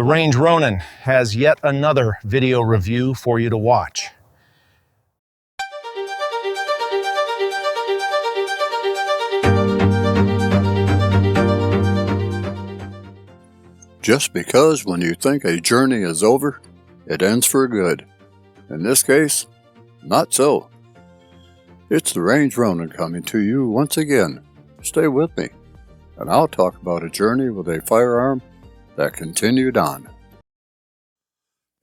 The Range Ronin has yet another video review for you to watch. Just because when you think a journey is over, it ends for good. In this case, not so. It's the Range Ronin coming to you once again. Stay with me, and I'll talk about a journey with a firearm that continued on.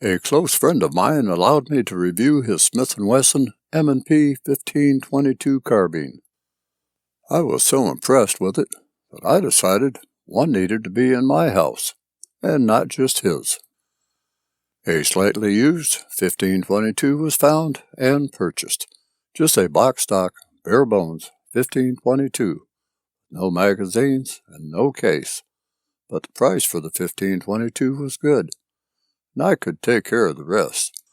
A close friend of mine allowed me to review his Smith & Wesson M&P 1522 carbine. I was so impressed with it that I decided one needed to be in my house, and not just his. A slightly used 1522 was found and purchased. Just a box stock, bare bones 1522. No magazines and no case. But the price for the 1522 was good, and I could take care of the rest.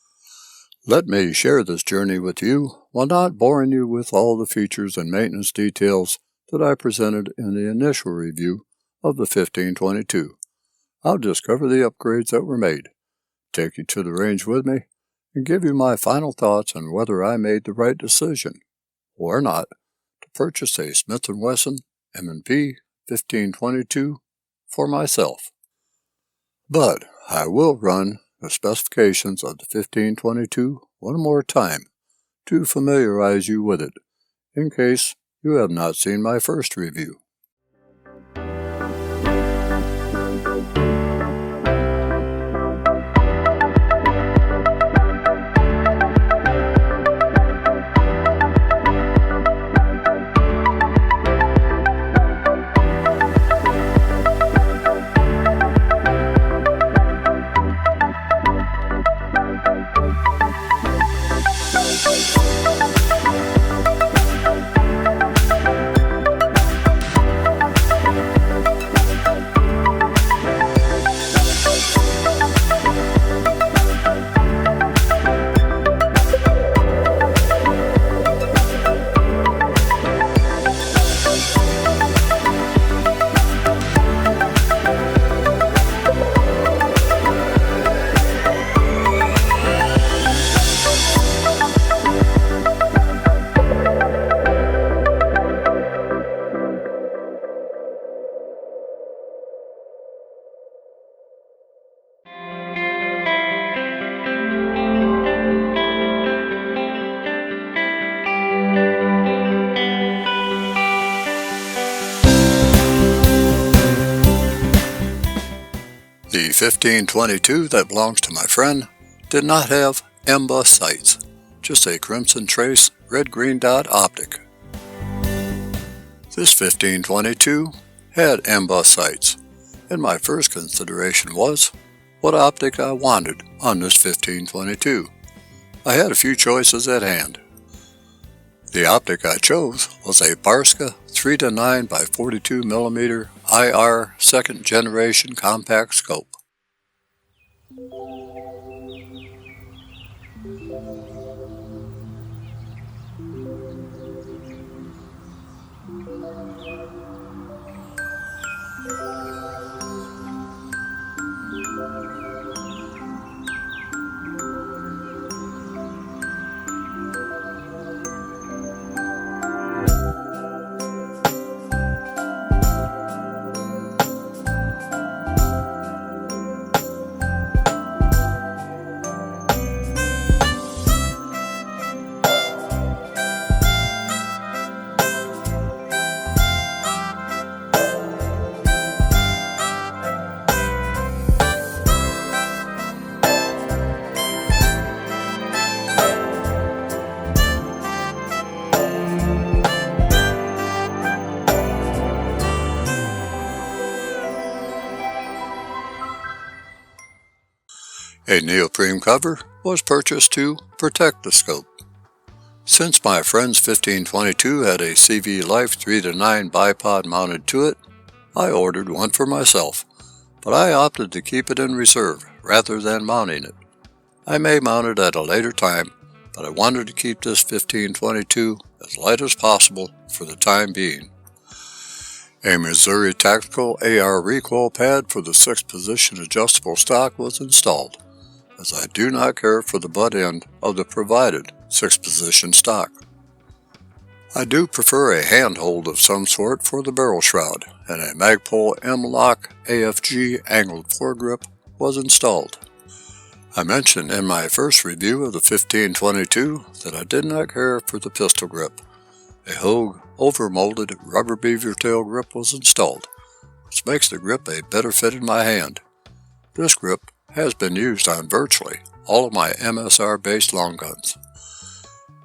Let me share this journey with you while not boring you with all the features and maintenance details that I presented in the initial review of the 1522. I'll just cover the upgrades that were made, take you to the range with me, and give you my final thoughts on whether I made the right decision, or not, to purchase a Smith & Wesson M&P 1522 for myself. But I will run the specifications of the 1522 one more time to familiarize you with it, in case you have not seen my first review. The 1522 that belongs to my friend did not have M-Bus sights, just a crimson trace red-green dot optic. This 1522 had M-Bus sights, and my first consideration was what optic I wanted on this 1522. I had a few choices at hand. The optic I chose was a Barska 3-9 by 42mm IR second generation compact scope. A neoprene cover was purchased to protect the scope. Since my friend's 1522 had a CV Life 3-9 bipod mounted to it, I ordered one for myself, but I opted to keep it in reserve rather than mounting it. I may mount it at a later time, but I wanted to keep this 1522 as light as possible for the time being. A Missouri Tactical AR recoil pad for the 6th position adjustable stock was installed, as I do not care for the butt end of the provided 6th position stock. I do prefer a handhold of some sort for the barrel shroud, and a Magpul M-Lock AFG angled foregrip was installed. I mentioned in my first review of the 1522 that I did not care for the pistol grip. A Hogue over-molded rubber beaver tail grip was installed, which makes the grip a better fit in my hand. This grip has been used on virtually all of my MSR-based long guns.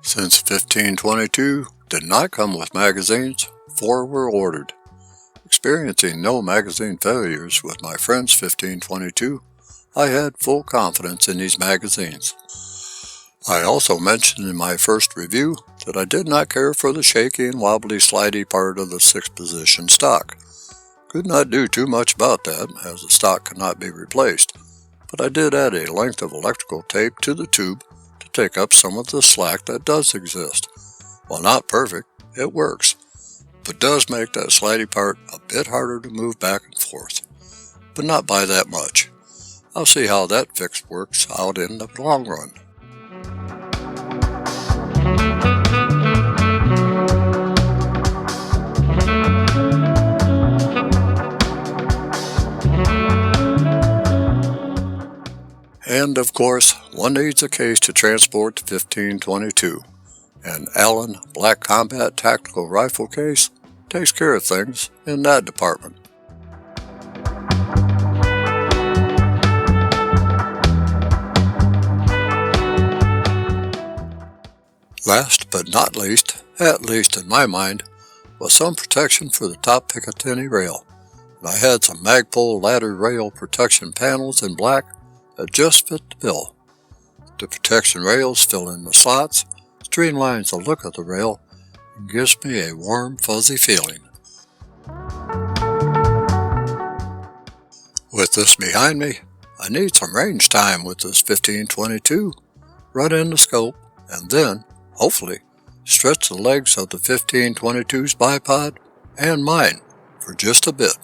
Since 1522 did not come with magazines, 4 were ordered. Experiencing no magazine failures with my friend's 1522, I had full confidence in these magazines. I also mentioned in my first review that I did not care for the shaky and wobbly slidey part of the 6th position stock. Could not do too much about that, as the stock could not be replaced, but I did add a length of electrical tape to the tube to take up some of the slack that does exist. While not perfect, it works, but does make that slidey part a bit harder to move back and forth, but not by that much. I'll see how that fix works out in the long run. And of course, one needs a case to transport the 1522. An Allen Black Combat Tactical Rifle case takes care of things in that department. Last but not least, at least in my mind, was some protection for the top Picatinny rail. And I had some Magpul ladder rail protection panels in black that just fit the bill. The protection rails fill in the slots, streamlines the look of the rail, and gives me a warm, fuzzy feeling. With this behind me, I need some range time with this 1522, run in the scope, and then, hopefully, stretch the legs of the 1522's bipod and mine for just a bit.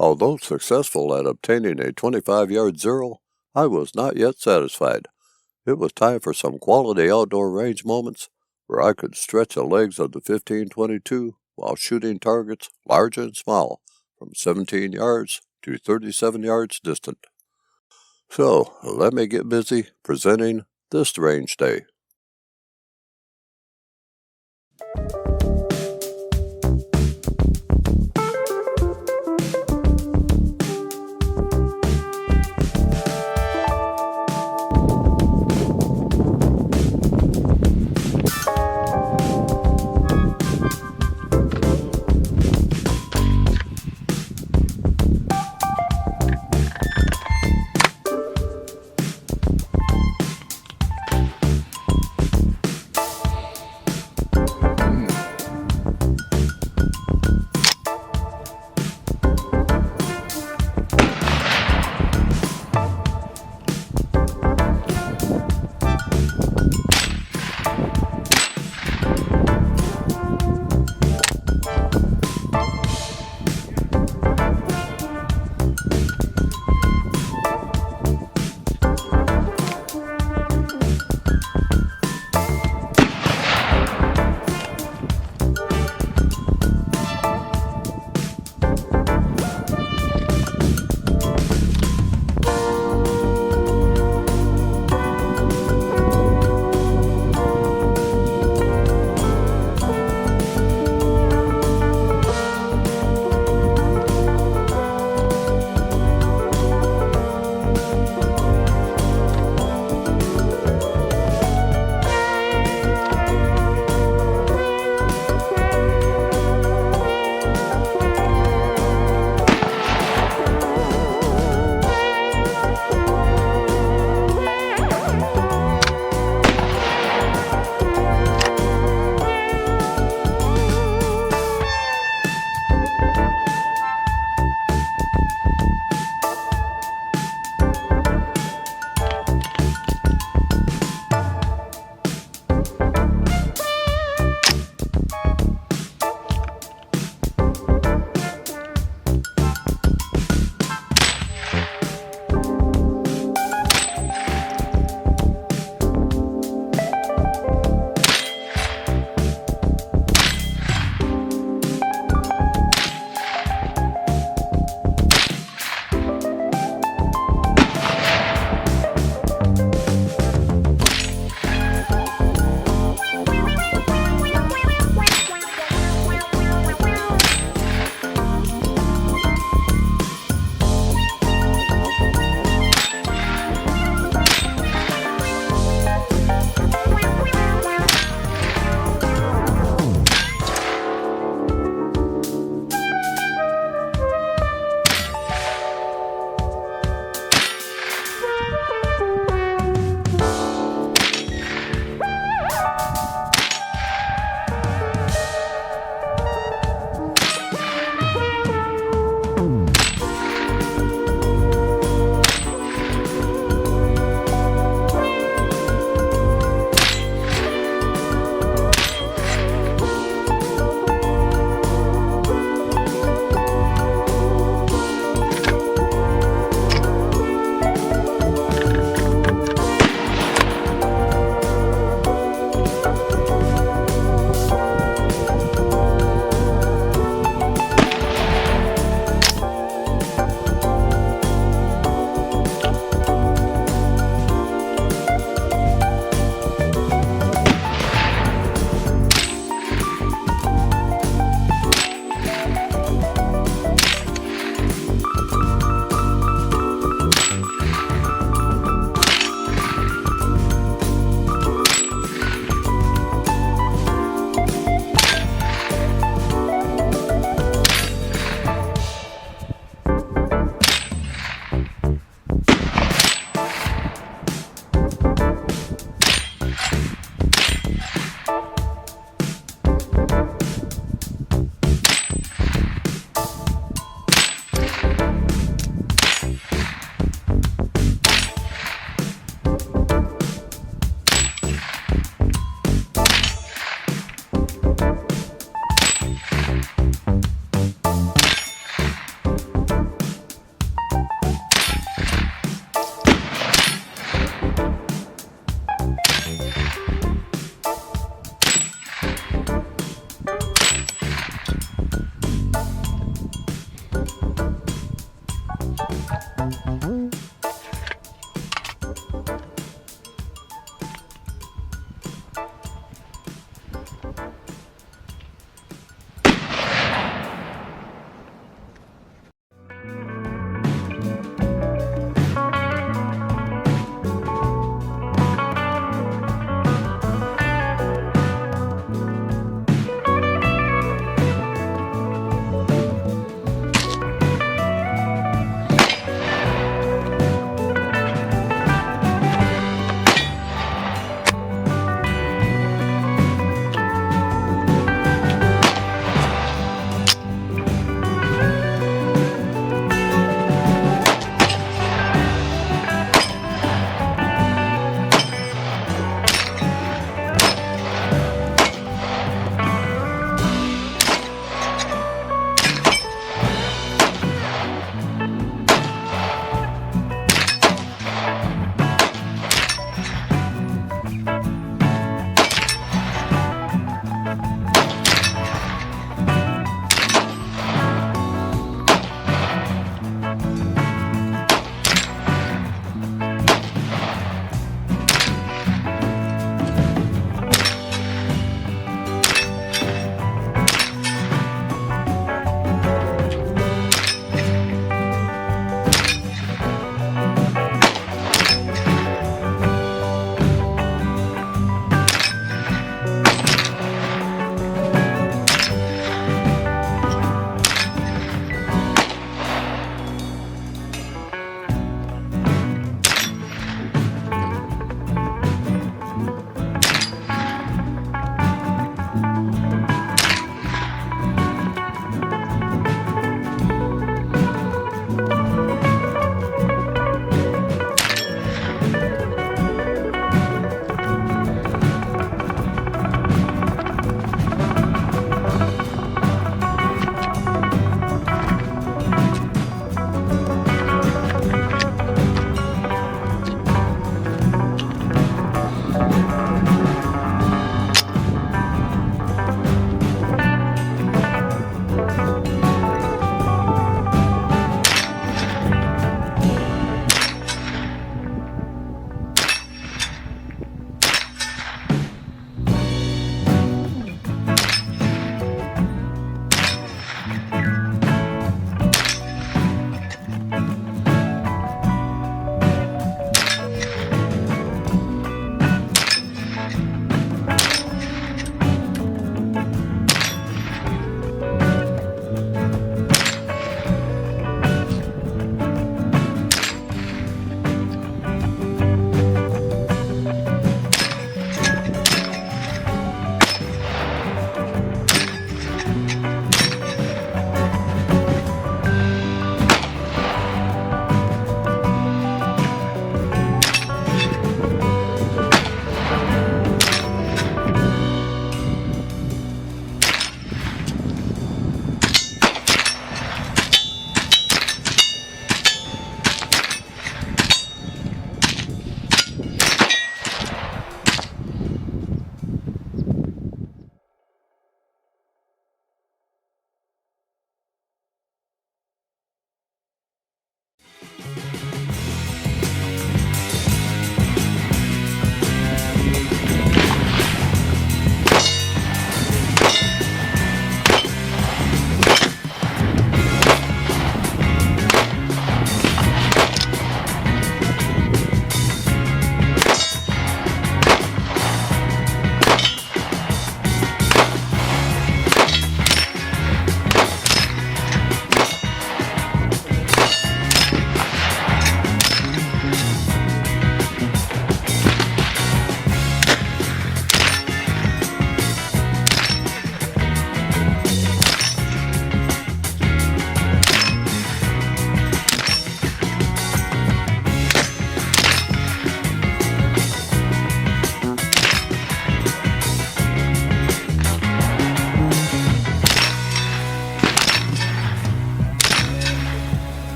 Although successful at obtaining a 25-yard zero, I was not yet satisfied. It was time for some quality outdoor range moments where I could stretch the legs of the 15-22 while shooting targets large and small from 17 yards to 37 yards distant. So let me get busy presenting this range day.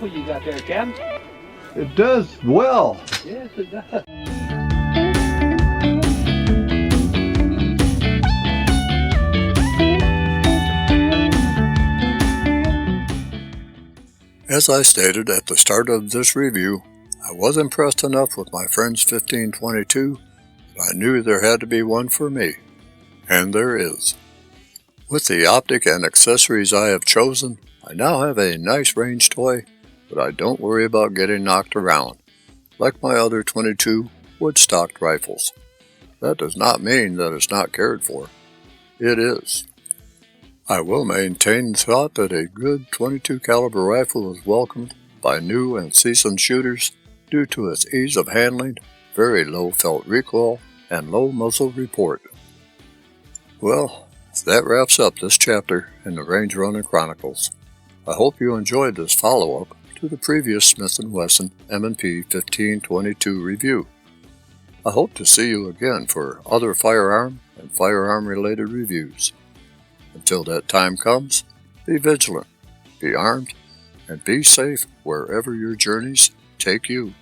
rifle you got there, Captain. It does well. Yes, it does. As I stated at the start of this review, I was impressed enough with my friend's 1522 that I knew there had to be one for me. And there is. With the optic and accessories I have chosen, I now have a nice range toy, but I don't worry about getting knocked around, like my other 22 wood-stocked rifles. That does not mean that it's not cared for. It is. I will maintain the thought that a good 22 caliber rifle is welcomed by new and seasoned shooters due to its ease of handling, very low felt recoil, and low muzzle report. Well, that wraps up this chapter in the Range Running Chronicles. I hope you enjoyed this follow-up to the previous Smith & Wesson M&P 1522 review. I hope to see you again for other firearm and firearm-related reviews. Until that time comes, be vigilant, be armed, and be safe wherever your journeys take you.